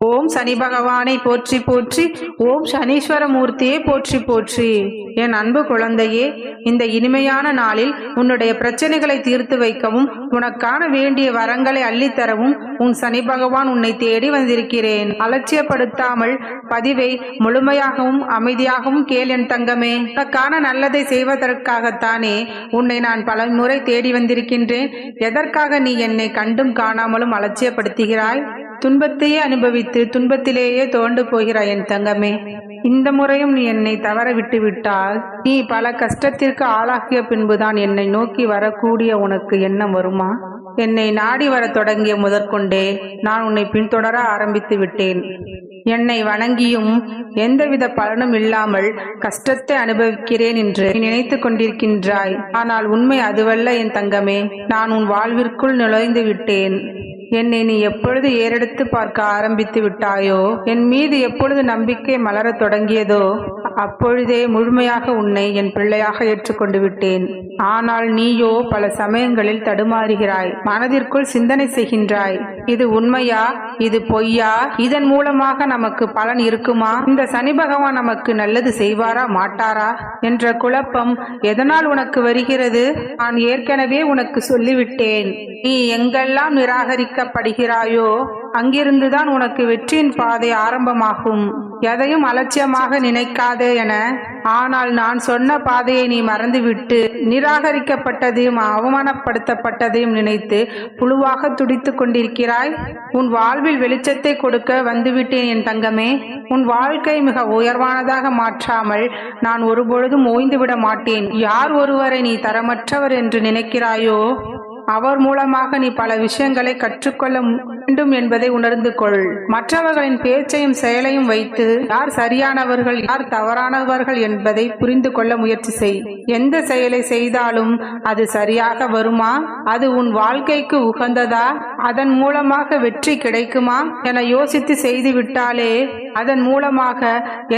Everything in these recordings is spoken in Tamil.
ஓம் சனி பகவானை போற்றி போற்றி. ஓம் சனீஸ்வர மூர்த்தியே போற்றி போற்றி. என் அன்பு குழந்தையே, இந்த இனிமையான நாளில் உன்னுடைய பிரச்சனைகளை தீர்த்து வைக்கவும் உனக்கான வேண்டிய வரங்களை அள்ளித்தரவும் உன் சனி பகவான் உன்னை தேடி வந்திருக்கிறேன். அலட்சியப்படுத்தாமல் பதிவை முழுமையாகவும் அமைதியாகவும் கேள் என் தங்கமே. உனக்கான நல்லதை செய்வதற்காகத்தானே உன்னை நான் பல முறை தேடி வந்திருக்கின்றேன். எதற்காக நீ என்னை கண்டும் காணாமலும் அலட்சியப்படுத்துகிறாய்? துன்பத்தையே அனுபவித்து துன்பத்திலேயே தோண்டு போகிறாய் என் தங்கமே. இந்த முறையும் நீ என்னை தவற விட்டு விட்டால் நீ பல கஷ்டத்திற்கு ஆளாகிய பின்புதான் என்னை நோக்கி வரக்கூடிய உனக்கு எண்ணம் வருமா? என்னை நாடி வர தொடங்கிய முதற்கொண்டே நான் உன்னை பின்தொடர ஆரம்பித்து விட்டேன். என்னை வணங்கியும் எந்தவித பலனும் இல்லாமல் கஷ்டத்தை அனுபவிக்கிறேன் என்று நினைத்து கொண்டிருக்கின்றாய். ஆனால் உண்மை அதுவல்ல என் தங்கமே. நான் உன் வாழ்விற்குள் நுழைந்து விட்டேன். என்னை நீ எப்பொழுது ஏறெடுத்து பார்க்க ஆரம்பித்து விட்டாயோ, என் மீது எப்பொழுது நம்பிக்கை மலரத் தொடங்கியதோ, அப்பொழுதே முழுமையாக உன்னை என் பிள்ளையாக ஏற்றுக்கொண்டு விட்டேன். ஆனால் நீயோ பல சமயங்களில் தடுமாறுகிறாய். மனதிற்குள் சிந்தனை செய்கின்றாய். இது உண்மையா? இது பொய்யா? இதன் மூலமாக நமக்கு பலன் இருக்குமா? இந்த சனி பகவான் நமக்கு நல்லது செய்வாரா மாட்டாரா என்ற குழப்பம் எதனால் உனக்கு வருகிறது? நான் ஏற்கனவே உனக்கு சொல்லிவிட்டேன். நீ எங்கெல்லாம் நிராகரிக்கப்படுகிறாயோ அங்கிருந்துதான் உனக்கு வெற்றியின் பாதை ஆரம்பமாகும். எதையும் அலட்சியமாக நினைக்காதே என. ஆனால் நான் சொன்ன பாதையை நீ மறந்துவிட்டு நிராகரிக்கப்பட்டதையும் அவமானப்படுத்தப்பட்டதையும் நினைத்து புழுவாக துடித்து கொண்டிருக்கிறாய். உன் வாழ்வில் வெளிச்சத்தை கொடுக்க வந்துவிட்டேன் என் தங்கமே. உன் வாழ்க்கை மிக உயர்வானதாக மாற்றாமல் நான் ஒருபொழுதும் ஓய்ந்துவிட மாட்டேன். யார் ஒருவரை நீ தரமற்றவர் என்று நினைக்கிறாயோ அவர் மூலமாக நீ பல விஷயங்களை கற்றுக்கொள்ள வேண்டும் என்பதை உணர்ந்து கொள். மற்றவர்களின் பேச்சையும் செயலையும் வைத்து யார் சரியானவர்கள் யார் தவறானவர்கள் என்பதை புரிந்து கொள்ள முயற்சி செய். எந்த செயலை செய்தாலும் அது சரியாக வருமா? அது உன் வாழ்க்கைக்கு உகந்ததா? அதன் மூலமாக வெற்றி கிடைக்குமா என யோசித்து செய்து விட்டாலே அதன் மூலமாக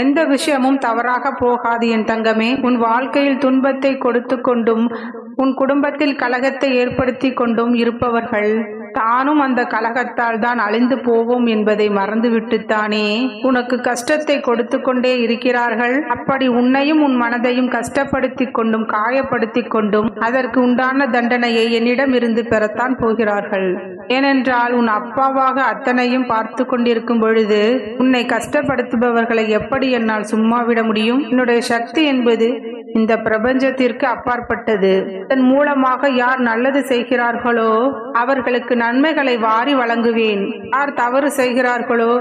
எந்த விஷயமும் தவறாக போகாது என் தங்கமே. உன் வாழ்க்கையில் துன்பத்தை கொடுத்து கொண்டும் உன் குடும்பத்தில் கலகத்தை ஏற்படுத்தி கொண்டும் இருப்பவர்கள் தானும் அந்த கலகத்தால் தான் அழிந்து போவோம் என்பதை மறந்துவிட்டுத்தானே உனக்கு கஷ்டத்தை கொடுத்து கொண்டே இருக்கிறார்கள். அப்படி உன்னையும் உன் மனதையும் கஷ்டப்படுத்தி கொண்டும் காயப்படுத்தி கொண்டும் அதற்கு உண்டான தண்டனையை என்னிடம் இருந்து பெறத்தான் போகிறார்கள். ஏனென்றால் உன் அப்பாவாக அத்தனையும் பார்த்து கொண்டிருக்கும் பொழுது உன்னை கஷ்டப்படுத்துபவர்களை எப்படி என்னால் சும்மா விட முடியும்? என்னுடைய சக்தி என்பது இந்த பிரபஞ்சத்திற்கு அப்பாற்பட்டது. இதன் மூலமாக யார் நல்லது செய்கிறார்களோ அவர்களுக்கு நன்மைகளை வாரி வழங்குவேன். யார் தவறு செய்கிறார்களோ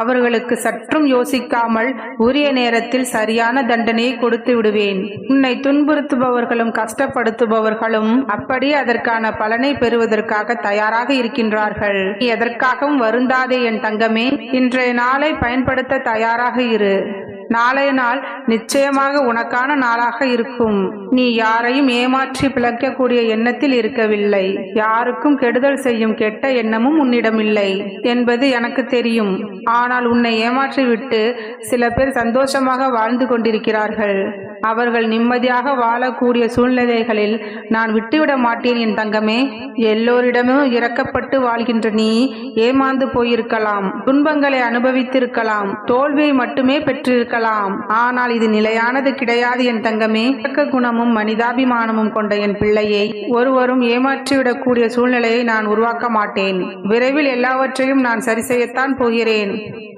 அவர்களுக்கு சற்றும் யோசிக்காமல் உரிய நேரத்தில் சரியான தண்டனையை கொடுத்து விடுவேன். உன்னை துன்புறுத்துபவர்களும் கஷ்டப்படுத்துபவர்களும் அப்படியே அதற்கான பலனை பெறுவதற்காக தயாராக இருக்கின்றார்கள். நீ எதற்காகவும் வருந்தாதே என் தங்கமே. இன்றைய நாளை பயன்படுத்த தயாராக இரு. நாளைய நாள் நிச்சயமாக உனக்கான நாளாக இருக்கும். நீ யாரையும் ஏமாற்றி பிழைக்கக்கூடிய எண்ணத்தில் இருக்கவில்லை. யாருக்கும் கெடுதல் செய்யும் கெட்ட எண்ணமும் உன்னிடம் இல்லை என்பது எனக்கு தெரியும். ஆனால் உன்னை ஏமாற்றிவிட்டு சில பேர் சந்தோஷமாக வாழ்ந்து கொண்டிருக்கிறார்கள். அவர்கள் நிம்மதியாக வாழக்கூடிய சூழ்நிலைகளில் நான் விட்டுவிட மாட்டேன் என் தங்கமே. எல்லோரிடமும் இறக்கப்பட்டு வாழ்கின்ற நீ ஏமாந்து போயிருக்கலாம், துன்பங்களை அனுபவித்திருக்கலாம், தோல்வியை மட்டுமே பெற்றிருக்கலாம். ஆனால் இது நிலையானது கிடையாது என் தங்கமே. இறக்க குணமும் மனிதாபிமானமும் கொண்ட என் பிள்ளையை ஒருவரும் ஏமாற்றிவிடக்கூடிய சூழ்நிலையை நான் உருவாக்க மாட்டேன். விரைவில் எல்லாவற்றையும் நான் சரி செய்யத்தான் போகிறேன்.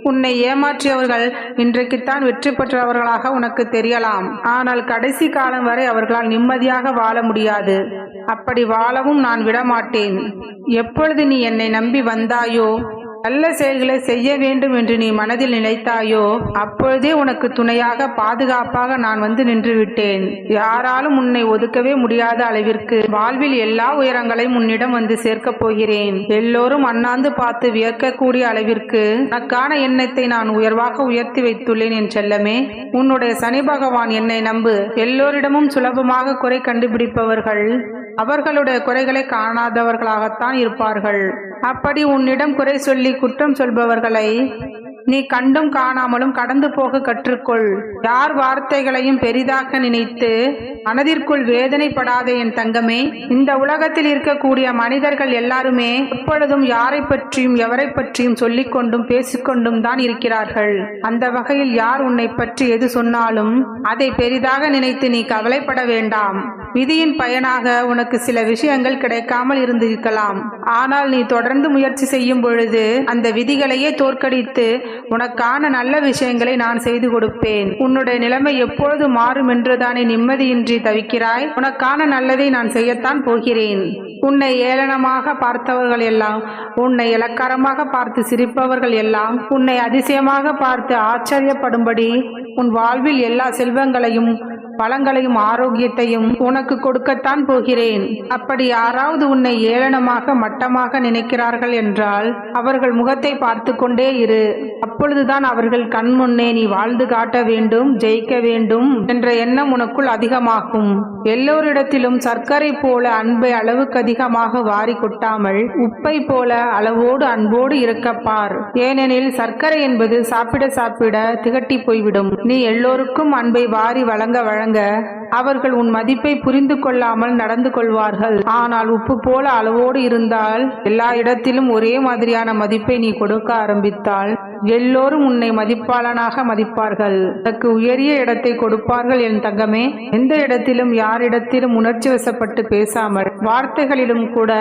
உன்னை ஏமாற்றியவர்கள் இன்றைக்குத்தான் வெற்றி பெற்றவர்களாக உனக்கு தெரியலாம். ஆனால் கடைசி காலம் வரை அவர்களால் நிம்மதியாக வாழ முடியாது. அப்படி வாழவும் நான் விடமாட்டேன். எப்பொழுது நீ என்னை நம்பி வந்தாயோ, நல்ல செயல்களை செய்ய வேண்டும் என்று நீ மனதில் நினைத்தாயோ, அப்பொழுதே உனக்கு துணையாக பாதுகாப்பாக நான் வந்து நின்று விட்டேன். யாராலும் உன்னை ஒதுக்கவே முடியாத அளவிற்கு வாழ்வில் எல்லா உயரங்களையும் உன்னிடம் வந்து சேர்க்கப் போகிறேன். எல்லோரும் அண்ணாந்து பார்த்து வியக்கக்கூடிய அளவிற்கு உனக்கான எண்ணத்தை நான் உயர்வாக உயர்த்தி வைத்துள்ளேன் என் செல்லமே. உன்னுடைய சனி பகவான் என்னை நம்பு. எல்லோரிடமும் சுலபமாக குறை கண்டுபிடிப்பவர்கள் அவர்களுடைய குறைகளை காணாதவர்களாகத்தான் இருப்பார்கள். அப்படி உன்னிடம் குறை சொல்லி குற்றம் சொல்பவர்களை நீ கண்டும் காணாமலும் கடந்து போக கற்றுக்கொள். யார் வார்த்தைகளையும் பெரிதாக நினைத்து மனதிற்குள் வேதனைப்படாதே என் தங்கமே. இந்த உலகத்தில் இருக்கக்கூடிய மனிதர்கள் எல்லாருமே எப்பொழுதும் யாரை பற்றியும் எவரை பற்றியும் சொல்லிக் கொண்டும் பேசிக்கொண்டும் தான் இருக்கிறார்கள். அந்த வகையில் யார் உன்னை பற்றி எது சொன்னாலும் அதை பெரிதாக நினைத்து நீ கவலைப்பட வேண்டாம். விதியின் பயனாக உனக்கு சில விஷயங்கள் கிடைக்காமல் இருந்திருக்கலாம். ஆனால் நீ தொடர்ந்து முயற்சி செய்யும் பொழுது அந்த விதிகளையே தோற்கடித்து உனக்கான நல்ல விஷயங்களை நான் செய்து கொடுப்பேன். உன்னுடைய நிலைமை எப்பொழுது மாறும் என்றுதானே நிம்மதியின்றி தவிக்கிறாய். உனக்கான நல்லதை நான் செய்யத்தான் போகிறேன். உன்னை ஏளனமாக பார்த்தவர்கள் எல்லாம், உன்னை இலக்காரமாக பார்த்து சிரிப்பவர்கள் எல்லாம், உன்னை அதிசயமாக பார்த்து ஆச்சரியப்படும்படி உன் வாழ்வில் எல்லா செல்வங்களையும் பலங்களையும் ஆரோக்கியத்தையும் உனக்கு கொடுக்கத்தான் போகிறேன். அப்படி யாராவது உன்னை ஏளனமாக மட்டமாக நினைக்கிறார்கள் என்றால் அவர்கள் முகத்தை பார்த்து கொண்டே இரு. அப்பொழுதுதான் அவர்கள் கண் முன்னே நீ வாழ்ந்து காட்ட வேண்டும், ஜெயிக்க வேண்டும் என்ற எண்ணம் உனக்குள் அதிகமாகும். எல்லோரிடத்திலும் சர்க்கரை போல அன்பை அளவுக்கு அதிகமாக வாரி கொட்டாமல் உப்பை போல அளவோடு அன்போடு இருக்கப்பார். ஏனெனில் சர்க்கரை என்பது சாப்பிட சாப்பிட திகட்டி போய்விடும். நீ எல்லோருக்கும் அன்பை வாரி வழங்க அவர்கள் உன் மதிப்பை புரிந்து கொள்ளாமல் நடந்து கொள்வார்கள். ஆனால் உப்பு போல அளவோடு இருந்தால், எல்லா இடத்திலும் ஒரே மாதிரியான மதிப்பை நீ கொடுக்க ஆரம்பித்தால் எல்லோரும் உன்னை மதிப்பாளனாக மதிப்பார்கள். உனக்கு உயரிய இடத்தை கொடுப்பார்கள் என் தங்கமே. எந்த இடத்திலும் யாரிடத்திலும் உணர்ச்சி வசப்பட்டு பேசாமல் வார்த்தைகளிலும் கூட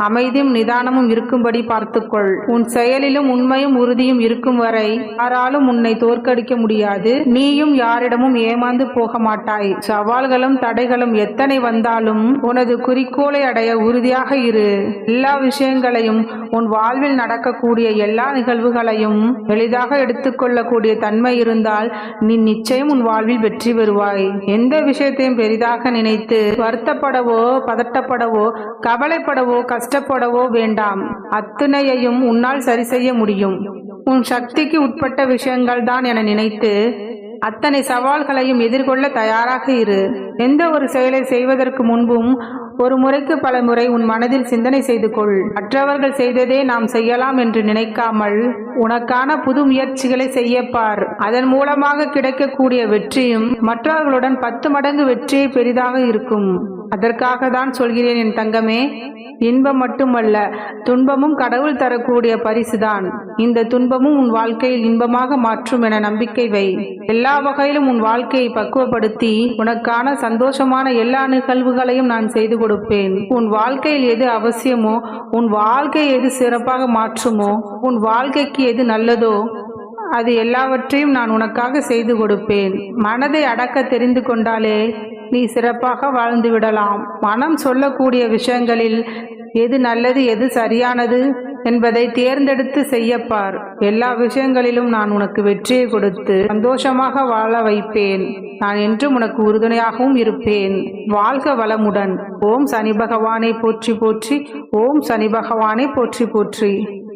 அமைதியும் நிதானமும் இருக்கும்படி பார்த்துக்கொள். உன் செயலிலும் உண்மையும் உறுதியும் இருக்கும் வரை யாராலும் உன்னை தோற்கடிக்க முடியாது. நீயும் யாரிடமும் ஏமாந்து போக மாட்டாய். சவால்களும் தடைகளும் எத்தனை வந்தாலும் உனது குறிக்கோளை அடைய உறுதியாக இரு. எல்லா விஷயங்களையும், உன் வாழ்வில் நடக்கக்கூடிய எல்லா நிகழ்வுகளையும் எளிதாக எடுத்துக்கொள்ளக்கூடிய தன்மை இருந்தால் நீ நிச்சயம் உன் வாழ்வில் வெற்றி பெறுவாய். எந்த விஷயத்தையும் பெரிதாக நினைத்து வருத்தப்படவோ பதட்டப்படவோ கவலைப்படவோ கஷ்டப்படவோ வேண்டாம். அத்தனையையும் உன்னால் சரி செய்ய முடியும். உன் சக்திக்கு உட்பட்ட விஷயங்கள் தான் என நினைத்து அத்தனை சவால்களையும் எதிர்கொள்ள தயாராக இரு. எந்த ஒரு செயலை செய்வதற்கு முன்பும் ஒரு முறைக்கு பல முறை உன் மனதில் சிந்தனை செய்து கொள். மற்றவர்கள் செய்ததே நாம் செய்யலாம் என்று நினைக்காமல் உனக்கான புது முயற்சிகளை செய்யப்பார். அதன் மூலமாக கிடைக்கக்கூடிய வெற்றியும் மற்றவர்களுடன் 10 மடங்கு வெற்றியை பெரிதாக இருக்கும். அதற்காக தான் சொல்கிறேன் என் தங்கமே, இன்பம் மட்டுமல்ல, துன்பமும் கடவுள் தரக்கூடிய பரிசுதான். இந்த துன்பமும் உன் வாழ்க்கையில் இன்பமாக மாற்றும் என நம்பிக்கை வை. எல்லா வகையிலும் உன் வாழ்க்கையை பக்குவப்படுத்தி உனக்கான சந்தோஷமான எல்லா நிகழ்வுகளையும் நான் செய்து கொடுப்பேன். உன் வாழ்க்கையில் எது அவசியமோ, உன் வாழ்க்கையை எது சிறப்பாக மாற்றுமோ, உன் வாழ்க்கைக்கு எது நல்லதோ அது எல்லாவற்றையும் நான் உனக்காக செய்து கொடுப்பேன். மனதை அடக்க தெரிந்து கொண்டாலே நீ சிறப்பாக வாழ்ந்து விடலாம். மனம் சொல்லக்கூடிய விஷயங்களில் எது நல்லது எது சரியானது என்பதை தேர்ந்தெடுத்து செய்யப்பார். எல்லா விஷயங்களிலும் நான் உனக்கு வெற்றியை கொடுத்து சந்தோஷமாக வாழ வைப்பேன். நான் என்றும் உனக்கு உறுதுணையாகவும் இருப்பேன். வாழ்க வளமுடன். ஓம் சனி பகவானை போற்றி போற்றி. ஓம் சனி பகவானை போற்றி போற்றி.